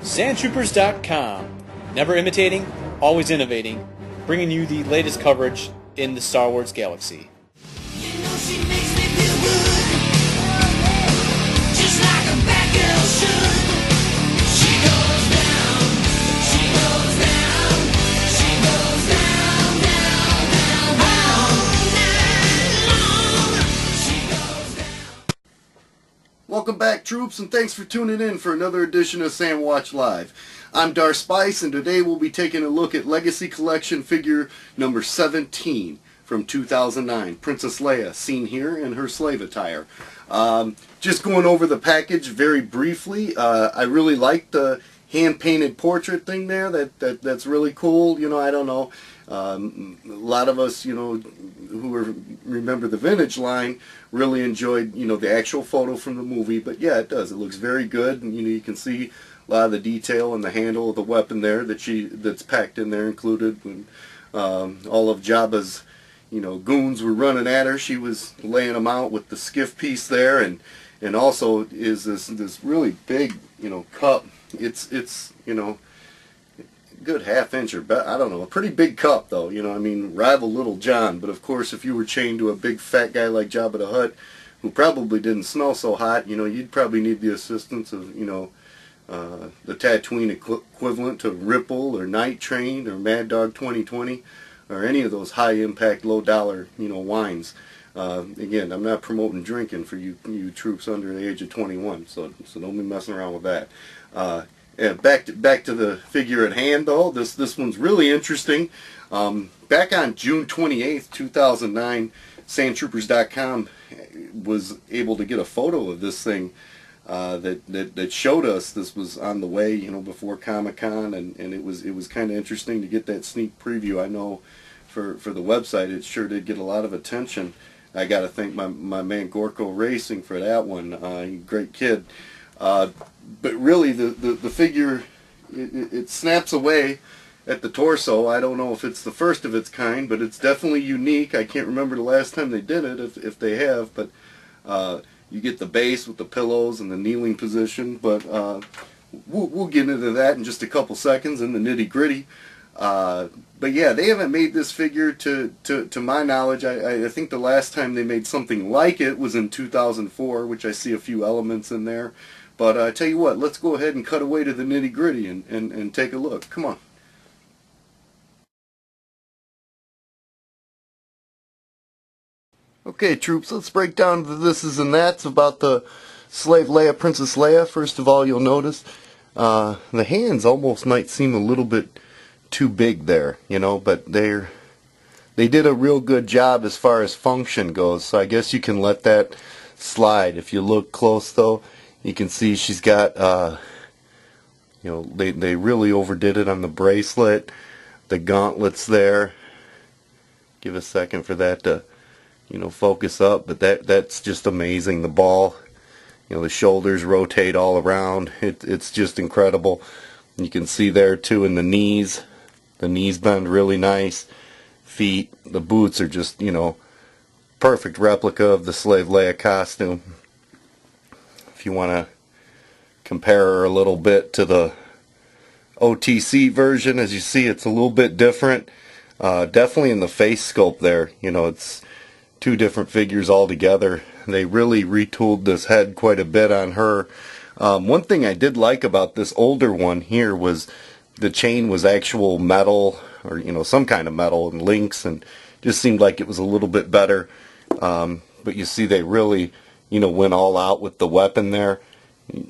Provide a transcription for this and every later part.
Sandtroopers.com. Never imitating, always innovating, bringing you the latest coverage in the Star Wars galaxy. You know she makes me feel good, just like a bad girl should. She goes down, she goes down, she goes down, down, down, down, all night long. She goes down. Welcome back, troops, and thanks for tuning in for another edition of Sam Watch Live. I'm Darth Spice, and today we'll be taking a look at Legacy Collection figure number 17 from 2009, Princess Leia, seen here in her slave attire. Just going over the package very briefly. I really like the hand-painted portrait thing there. That's really cool. You know, I don't know. A lot of us, you know, remember the vintage line, really enjoyed, you know, the actual photo from the movie. But yeah, it does. It looks very good, and you know, you can see a lot of the detail and the handle of the weapon there that's packed in there, included when all of Jabba's, you know, goons were running at her. She was laying them out with the skiff piece there, and also is this really big, you know, cup. It's you know, good half-inch or I don't know, a pretty big cup though. You know, I mean, rival Little John. But of course, if you were chained to a big fat guy like Jabba the Hutt, who probably didn't smell so hot, you know, you'd probably need the assistance of, you know, the Tatooine equivalent to Ripple or Night Train or Mad Dog 2020 or any of those high-impact, low-dollar, you know, wines. Again, I'm not promoting drinking for you troops under the age of 21, so don't be messing around with that. Yeah, back to the figure at hand, though. This one's really interesting. Back on June 28th, 2009, Sandtroopers.com was able to get a photo of this thing that showed us this was on the way, you know, before Comic-Con, and it was kind of interesting to get that sneak preview. I know for the website it sure did get a lot of attention. I got to thank my man Gorko Racing for that one. Great kid. But really, the figure, it snaps away at the torso. I don't know if it's the first of its kind, but it's definitely unique. I can't remember the last time they did it, if they have, but you get the base with the pillows and the kneeling position, but we'll get into that in just a couple seconds in the nitty-gritty. But yeah, they haven't made this figure to my knowledge. I think the last time they made something like it was in 2004, which I see a few elements in there. But I tell you what, let's go ahead and cut away to the nitty-gritty and take a look. Come on. Okay, troops, let's break down the thises and that's about the slave Leia, Princess Leia. First of all, you'll notice the hands almost might seem a little bit too big there, you know, but they did a real good job as far as function goes, so I guess you can let that slide. If you look close, though, you can see she's got, you know, they really overdid it on the bracelet, the gauntlets there. Give a second for that to, you know, focus up, but that's just amazing. The ball, you know, the shoulders rotate all around. It's just incredible. You can see there too in the knees bend really nice. Feet, the boots are just, you know, perfect replica of the slave Leia costume. If you want to compare her a little bit to the OTC version, as you see, it's a little bit different. Definitely in the face sculpt there, you know, it's two different figures altogether. They really retooled this head quite a bit on her. One thing I did like about this older one here was the chain was actual metal, or, you know, some kind of metal and links, and just seemed like it was a little bit better. But you see they really, you know, went all out with the weapon there. A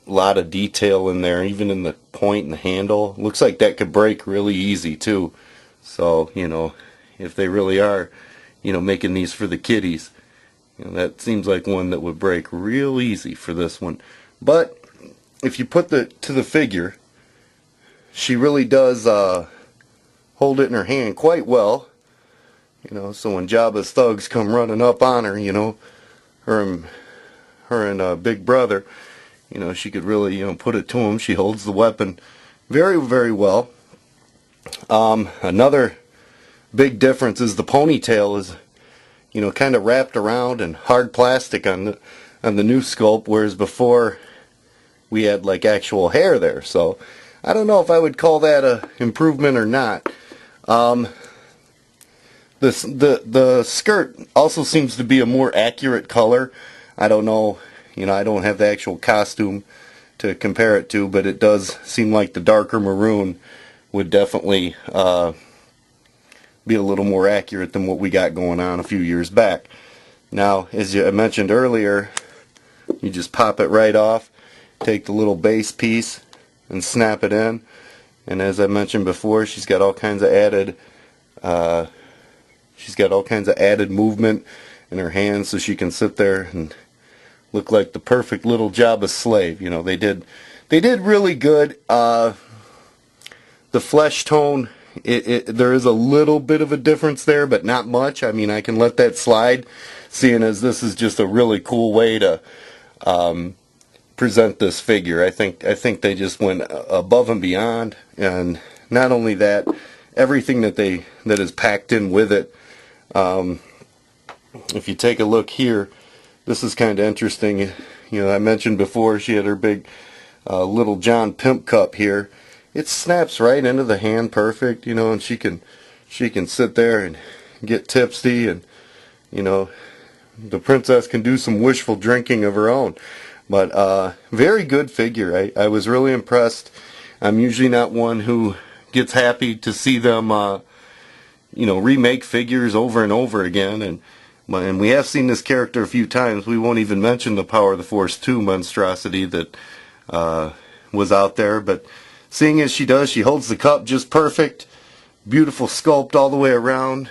lot of detail in there, even in the point and the handle. Looks like that could break really easy too. So, you know, if they really are, you know, making these for the kiddies, you know, that seems like one that would break real easy for this one. But if you put to the figure, she really does hold it in her hand quite well. You know, so when Jabba's thugs come running up on her, you know, her and Big Brother, you know, she could really, you know, put it to him. She holds the weapon very, very well. Another big difference is the ponytail is, you know, kind of wrapped around and hard plastic on the new sculpt, whereas before we had like actual hair there. So I don't know if I would call that a improvement or not. The skirt also seems to be a more accurate color. I don't know, I don't have the actual costume to compare it to, but it does seem like the darker maroon would definitely be a little more accurate than what we got going on a few years back. Now, as I mentioned earlier, you just pop it right off, take the little base piece and snap it in, and as I mentioned before, she's got all kinds of added movement in her hands, so she can sit there and look like the perfect little Jabba slave. They did really good. The flesh tone, there is a little bit of a difference there, but not much. I mean, I can let that slide, seeing as this is just a really cool way to present this figure. I think they just went above and beyond, and not only that, everything that is packed in with it. If you take a look here, this is kind of interesting. I mentioned before she had her big Little John Pimp cup here. It snaps right into the hand perfect, and she can sit there and get tipsy, and the princess can do some wishful drinking of her own. But very good figure. I was really impressed. I'm usually not one who gets happy to see them remake figures over and over again, and we have seen this character a few times. We won't even mention the Power of the Force 2 monstrosity that was out there, but seeing as she does, she holds the cup just perfect, beautiful sculpt all the way around.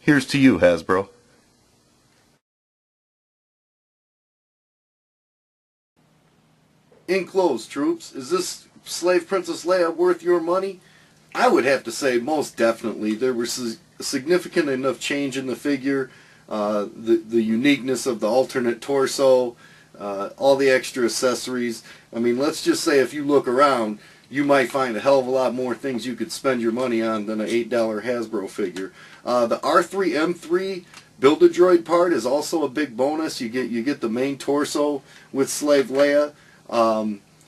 Here's to you, Hasbro. In close, troops, is this Slave Princess Leia worth your money? I would have to say most definitely. There was a significant enough change in the figure, the uniqueness of the alternate torso, all the extra accessories. I mean, let's just say if you look around, you might find a hell of a lot more things you could spend your money on than an $8 Hasbro figure. The R3-M3 Build-A-Droid part is also a big bonus. You get the main torso with Slave Leia.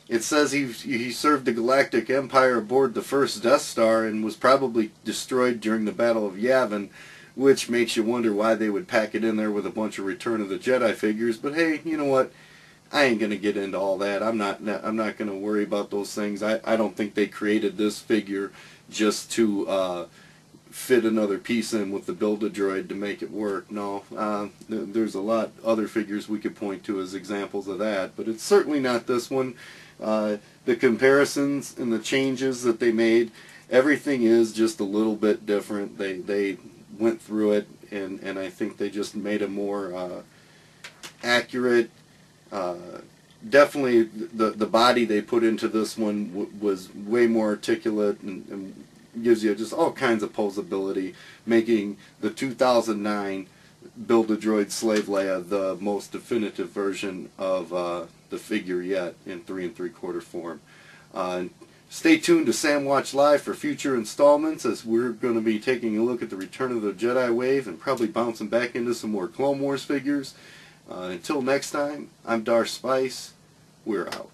It says he served the Galactic Empire aboard the first Death Star and was probably destroyed during the Battle of Yavin, which makes you wonder why they would pack it in there with a bunch of Return of the Jedi figures. But hey, you know what? I ain't gonna get into all that. I'm not gonna worry about those things. I don't think they created this figure just to fit another piece in with the Build-A-Droid to make it work. No, there's a lot other figures we could point to as examples of that, but it's certainly not this one. The comparisons and the changes that they made, everything is just a little bit different. They went through it, and I think they just made a more accurate. Definitely the body they put into this one was way more articulate and gives you just all kinds of posability, making the 2009 Build-A-Droid Slave Leia the most definitive version of the figure yet in 3 3/4 form. Stay tuned to Sam Watch Live for future installments, as we're going to be taking a look at the Return of the Jedi wave and probably bouncing back into some more Clone Wars figures. Until next time, I'm Darth Spice. We're out.